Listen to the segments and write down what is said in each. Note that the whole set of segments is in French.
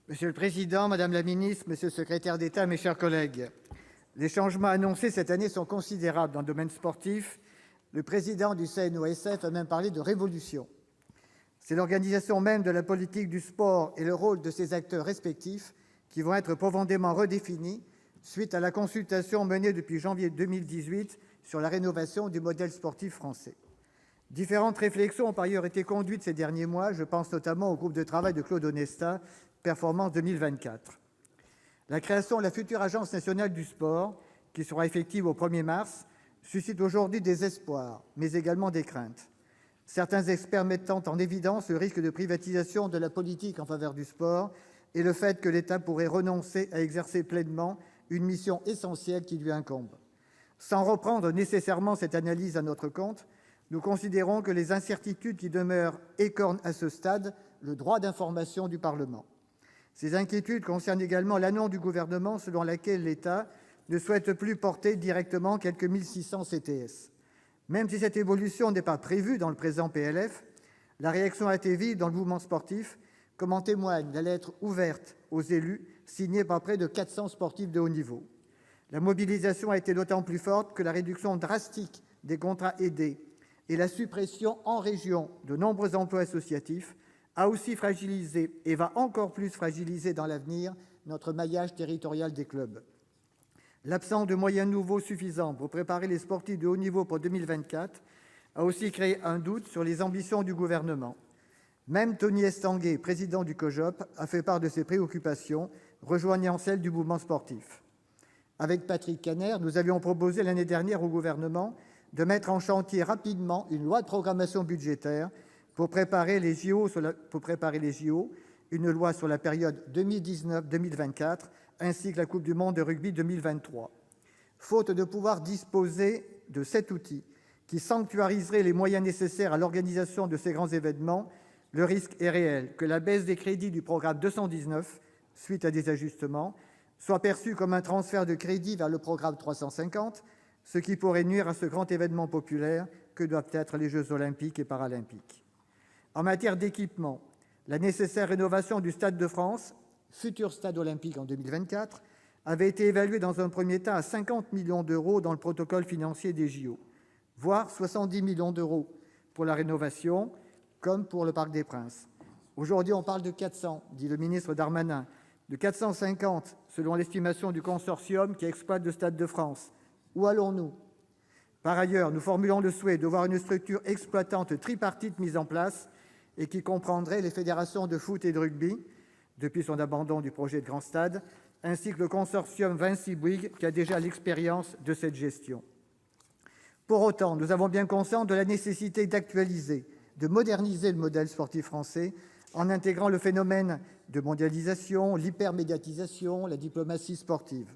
Monsieur le président, madame la ministre, monsieur le secrétaire d'État, mes chers collègues, les changements annoncés cette année sont considérables dans le domaine sportif. Le président du CNOSF a même parlé de révolution. C'est l'organisation même de la politique du sport et le rôle de ses acteurs respectifs qui vont être profondément redéfinis suite à la consultation menée depuis janvier 2018 sur la rénovation du modèle sportif français. Différentes réflexions ont par ailleurs été conduites ces derniers mois. Je pense notamment au groupe de travail de Claude Onesta, Performance 2024. La création de la future Agence nationale du sport, qui sera effective au 1er mars, suscite aujourd'hui des espoirs, mais également des craintes. Certains experts mettant en évidence le risque de privatisation de la politique en faveur du sport et le fait que l'État pourrait renoncer à exercer pleinement une mission essentielle qui lui incombe. Sans reprendre nécessairement cette analyse à notre compte, nous considérons que les incertitudes qui demeurent écornent à ce stade le droit d'information du Parlement. Ces inquiétudes concernent également l'annonce du Gouvernement selon laquelle l'État ne souhaite plus porter directement quelques 1600 CTS. Même si cette évolution n'est pas prévue dans le présent PLF, la réaction a été vive dans le mouvement sportif, comme en témoigne la lettre ouverte aux élus signée par près de 400 sportifs de haut niveau. La mobilisation a été d'autant plus forte que la réduction drastique des contrats aidés et la suppression en région de nombreux emplois associatifs a aussi fragilisé et va encore plus fragiliser dans l'avenir notre maillage territorial des clubs. L'absence de moyens nouveaux suffisants pour préparer les sportifs de haut niveau pour 2024 a aussi créé un doute sur les ambitions du Gouvernement. Même Tony Estanguet, président du COJOP, a fait part de ses préoccupations, rejoignant celles du mouvement sportif. Avec Patrick Kanner, nous avions proposé l'année dernière au Gouvernement de mettre en chantier rapidement une loi de programmation budgétaire pour préparer les JO, une loi sur la période 2019-2024, ainsi que la Coupe du monde de rugby 2023. Faute de pouvoir disposer de cet outil qui sanctuariserait les moyens nécessaires à l'organisation de ces grands événements, le risque est réel que la baisse des crédits du programme 219, suite à des ajustements, soit perçue comme un transfert de crédits vers le programme 350, ce qui pourrait nuire à ce grand événement populaire que doivent être les Jeux olympiques et paralympiques. En matière d'équipement, la nécessaire rénovation du Stade de France, futur stade olympique en 2024, avait été évaluée dans un premier temps à 50 millions d'euros dans le protocole financier des JO, voire 70 millions d'euros pour la rénovation, comme pour le Parc des Princes. Aujourd'hui, on parle de 400, dit le ministre Darmanin, de 450 selon l'estimation du consortium qui exploite le Stade de France. Où allons-nous ? Par ailleurs, nous formulons le souhait de voir une structure exploitante tripartite mise en place et qui comprendrait les fédérations de foot et de rugby, depuis son abandon du projet de grand stade, ainsi que le consortium Vinci Bouygues, qui a déjà l'expérience de cette gestion. Pour autant, nous avons bien conscience de la nécessité d'actualiser, de moderniser le modèle sportif français en intégrant le phénomène de mondialisation, l'hypermédiatisation, la diplomatie sportive.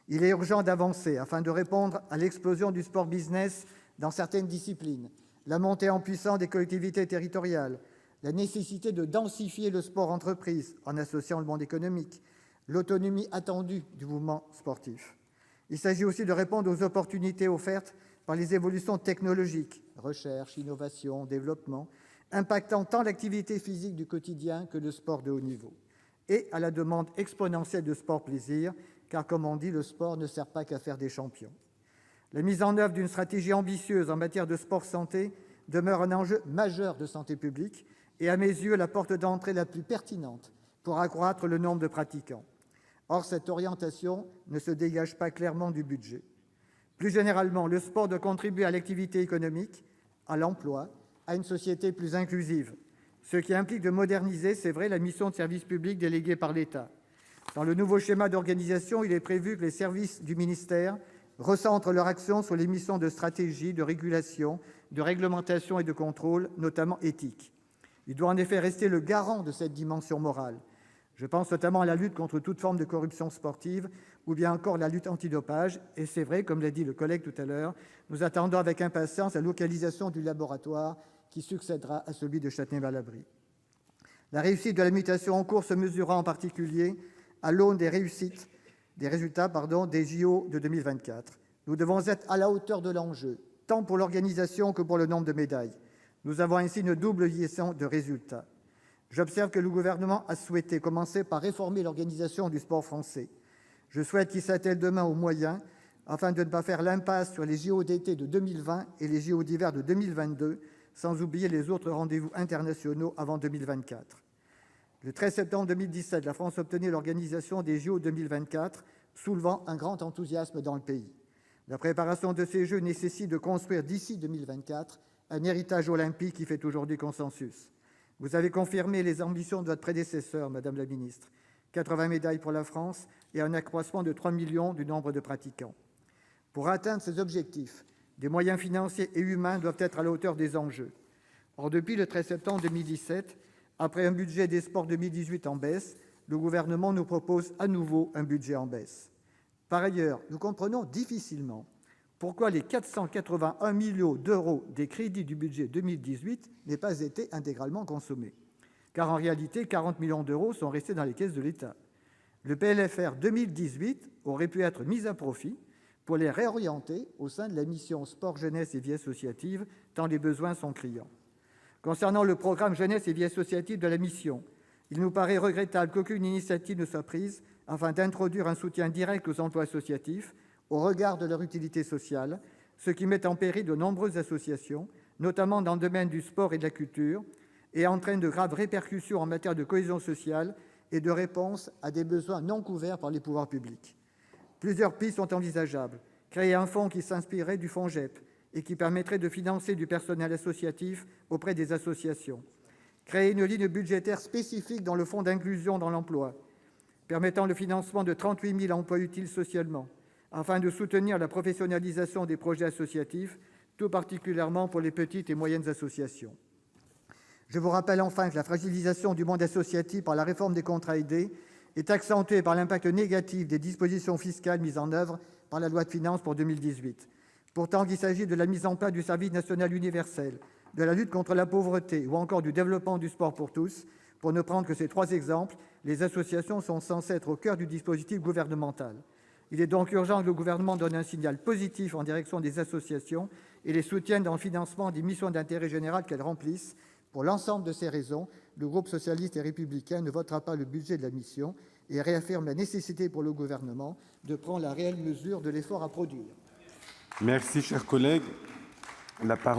Il est urgent d'avancer afin de répondre à l'explosion du sport business dans certaines disciplines, la montée en puissance des collectivités territoriales, la nécessité de densifier le sport entreprise en associant le monde économique, l'autonomie attendue du mouvement sportif. Il s'agit aussi de répondre aux opportunités offertes par les évolutions technologiques, recherche, innovation, développement, impactant tant l'activité physique du quotidien que le sport de haut niveau, et à la demande exponentielle de sport-plaisir, car comme on dit, le sport ne sert pas qu'à faire des champions. La mise en œuvre d'une stratégie ambitieuse en matière de sport-santé demeure un enjeu majeur de santé publique et, à mes yeux, la porte d'entrée la plus pertinente pour accroître le nombre de pratiquants. Or, cette orientation ne se dégage pas clairement du budget. Plus généralement, le sport doit contribuer à l'activité économique, à l'emploi, à une société plus inclusive, ce qui implique de moderniser, c'est vrai, la mission de service public déléguée par l'État. Dans le nouveau schéma d'organisation, il est prévu que les services du ministère recentrent leur action sur les missions de stratégie, de régulation, de réglementation et de contrôle, notamment éthique. Il doit en effet rester le garant de cette dimension morale. Je pense notamment à la lutte contre toute forme de corruption sportive ou bien encore la lutte antidopage. Et c'est vrai, comme l'a dit le collègue tout à l'heure, nous attendons avec impatience la localisation du laboratoire qui succédera à celui de Châtenay-Malabry. La réussite de la mutation en cours se mesurera en particulier à l'aune des résultats des JO de 2024. Nous devons être à la hauteur de l'enjeu, tant pour l'organisation que pour le nombre de médailles. Nous avons ainsi une double liaison de résultats. J'observe que le Gouvernement a souhaité commencer par réformer l'organisation du sport français. Je souhaite qu'il s'attelle demain aux moyens afin de ne pas faire l'impasse sur les JO d'été de 2020 et les JO d'hiver de 2022, sans oublier les autres rendez-vous internationaux avant 2024. Le 13 septembre 2017, la France obtenait l'organisation des JO 2024, soulevant un grand enthousiasme dans le pays. La préparation de ces Jeux nécessite de construire d'ici 2024 un héritage olympique qui fait aujourd'hui consensus. Vous avez confirmé les ambitions de votre prédécesseur, Madame la Ministre. 80 médailles pour la France et un accroissement de 3 millions du nombre de pratiquants. Pour atteindre ces objectifs, des moyens financiers et humains doivent être à la hauteur des enjeux. Or, depuis le 13 septembre 2017, après un budget des sports 2018 en baisse, le Gouvernement nous propose à nouveau un budget en baisse. Par ailleurs, nous comprenons difficilement pourquoi les 481 millions d'euros des crédits du budget 2018 n'aient pas été intégralement consommés. Car en réalité, 40 millions d'euros sont restés dans les caisses de l'État. Le PLFR 2018 aurait pu être mis à profit pour les réorienter au sein de la mission Sport, jeunesse et vie associative, tant les besoins sont criants. Concernant le programme Jeunesse et vie associative de la mission, il nous paraît regrettable qu'aucune initiative ne soit prise afin d'introduire un soutien direct aux emplois associatifs au regard de leur utilité sociale, ce qui met en péril de nombreuses associations, notamment dans le domaine du sport et de la culture, et entraîne de graves répercussions en matière de cohésion sociale et de réponse à des besoins non couverts par les pouvoirs publics. Plusieurs pistes sont envisageables. Créer un fonds qui s'inspirerait du FONGEP et qui permettrait de financer du personnel associatif auprès des associations. Créer une ligne budgétaire spécifique dans le fonds d'inclusion dans l'emploi, permettant le financement de 38 000 emplois utiles socialement, afin de soutenir la professionnalisation des projets associatifs, tout particulièrement pour les petites et moyennes associations. Je vous rappelle enfin que la fragilisation du monde associatif par la réforme des contrats aidés est accentuée par l'impact négatif des dispositions fiscales mises en œuvre par la loi de finances pour 2018. Pourtant, qu'il s'agisse de la mise en place du service national universel, de la lutte contre la pauvreté ou encore du développement du sport pour tous, pour ne prendre que ces 3 exemples, les associations sont censées être au cœur du dispositif gouvernemental. Il est donc urgent que le Gouvernement donne un signal positif en direction des associations et les soutienne dans le financement des missions d'intérêt général qu'elles remplissent. Pour l'ensemble de ces raisons, le groupe socialiste et républicain ne votera pas le budget de la mission et réaffirme la nécessité pour le Gouvernement de prendre la réelle mesure de l'effort à produire. Merci, cher collègue. La parole